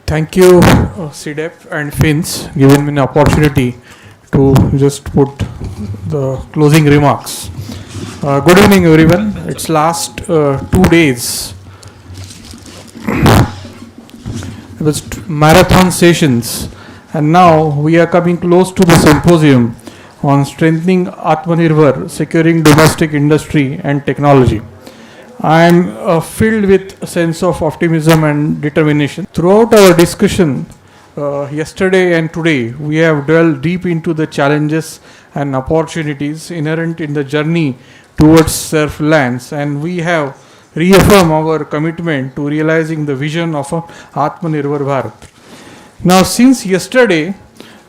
Thank you, C-DEP and Fins, giving me an opportunity to just put the closing remarks. Good evening, everyone. It's last 2 days. It was marathon sessions, and now we are coming close to the symposium on strengthening Atmanirbhar, securing domestic industry and technology. I am filled with a sense of optimism and determination. Throughout our discussion yesterday and today, we have delved deep into the challenges and opportunities inherent in the journey towards self-reliance, and we have reaffirmed our commitment to realizing the vision of Atmanirbhar Bharat. Now, since yesterday,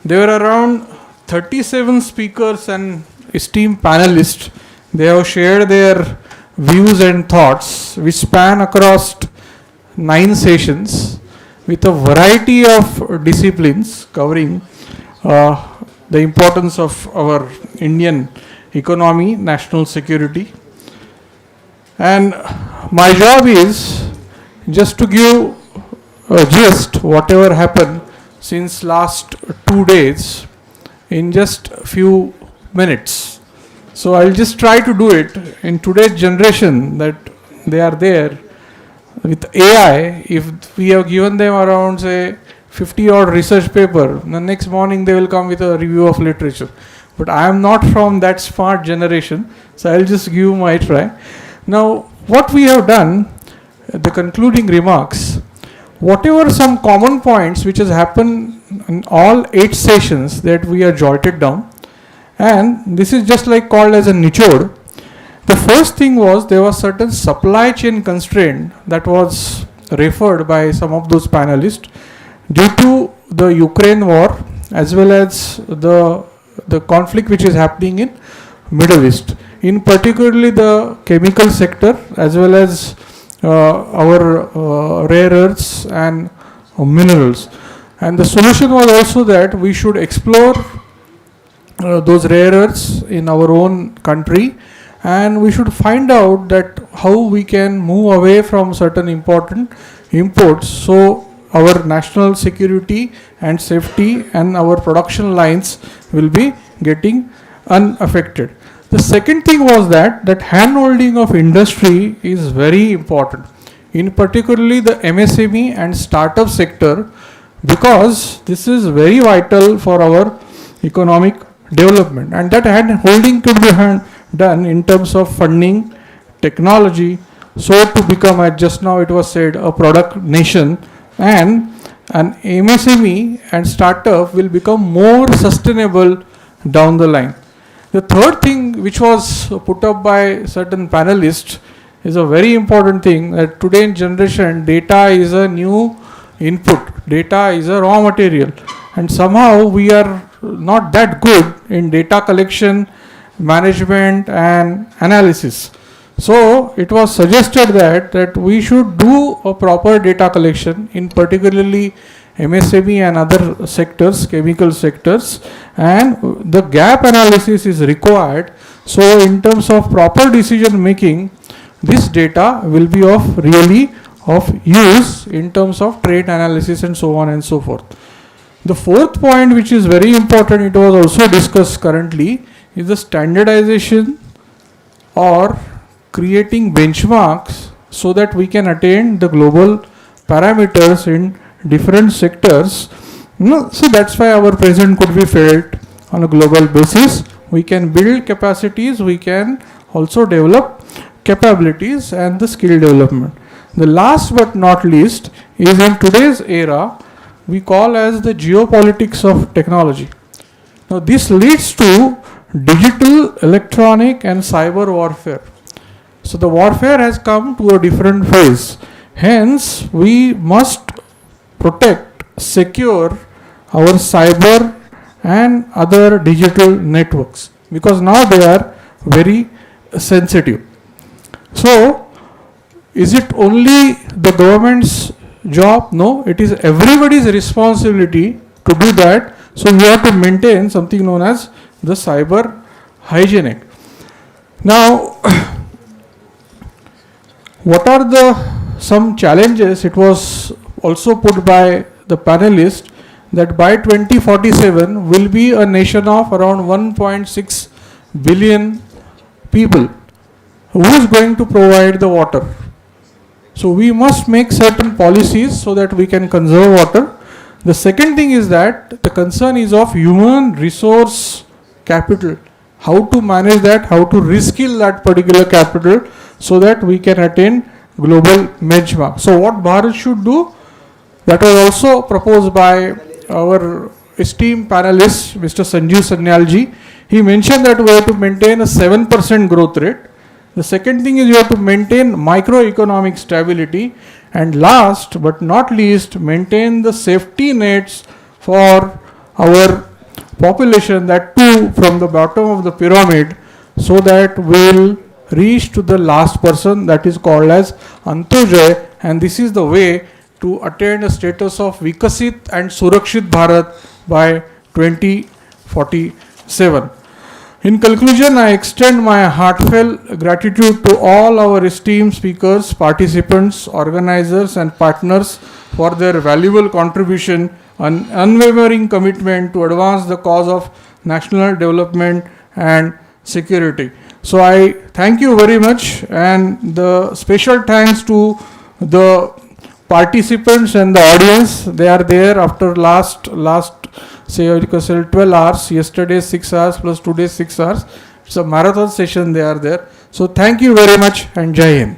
there were around 37 speakers and esteemed panelists. They have shared their views and thoughts which span across 9 sessions with a variety of disciplines covering the importance of our Indian economy, national security. And my job is just to give a gist whatever happened since last 2 days in just a few minutes. So I'll just try to do it in today's generation that they are there with AI. If we have given them around say 50 odd research paper, the next morning they will come with a review of literature. But I am not from that smart generation, so I'll just give my try. Now what we have done, the concluding remarks, whatever some common points which has happened in all 8 sessions that we are jotted down. And this is just like called as a nichod. The first thing was there was certain supply chain constraint that was referred by some of those panelists due to the Ukraine war as well as the conflict which is happening in Middle East. In particularly the chemical sector as well as our rare earths and minerals. And the solution was also that we should explore those rare earths in our own country, and we should find out that how we can move away from certain important imports so our national security and safety and our production lines will be getting unaffected. The second thing was that hand holding of industry is very important, in particularly the MSME and startup sector, because this is very vital for our economic development, and that hand holding could be done in terms of funding, technology, so to become, as just now it was said, a product nation, and an MSME and startup will become more sustainable down the line. The third thing which was put up by certain panelists is a very important thing, that today in generation data is a new input, data is a raw material, and somehow we are not that good in data collection, management and analysis. So it was suggested that we should do a proper data collection in particularly MSME and other sectors, chemical sectors, and the gap analysis is required. So in terms of proper decision making, this data will be really of use in terms of trade analysis and so on and so forth. The fourth point, which is very important, it was also discussed currently, is the standardization or creating benchmarks so that we can attain the global parameters in different sectors. So that's why our presence could be felt on a global basis. We can build capacities, we can also develop capabilities and the skill development. The last but not least is in today's era, we call as the geopolitics of technology. Now this leads to digital, electronic and cyber warfare. So the warfare has come to a different phase. Hence, we must protect, secure our cyber and other digital networks, because now they are very sensitive. So, is it only the government's job? No, it is everybody's responsibility to do that. So we have to maintain something known as the cyber hygienic. Now, what are the some challenges? It was also put by the panelists that by 2047 will be a nation of around 1.6 billion people. Who is going to provide the water? So we must make certain policies so that we can conserve water. The second thing is that the concern is of human resource capital. How to manage that, how to reskill that particular capital so that we can attain global benchmark. So what Bharat should do, that was also proposed by our esteemed panelist, Mr. Sanjeev Sanyalji. He mentioned that we have to maintain a 7% growth rate. The second thing is you have to maintain microeconomic stability, and last but not least, maintain the safety nets for our population, that too from the bottom of the pyramid, so that we'll reach to the last person, that is called as Antyodaya, and this is the way to attain a status of Vikasit and Surakshit Bharat by 2047. In conclusion, I extend my heartfelt gratitude to all our esteemed speakers, participants, organizers and partners for their valuable contribution and unwavering commitment to advance the cause of national development and security. So I thank you very much, and the special thanks to the participants and the audience. They are there after last say 12 hours, yesterday 6 hours plus today 6 hours. It's a marathon session, they are there. So thank you very much and Jai Hind.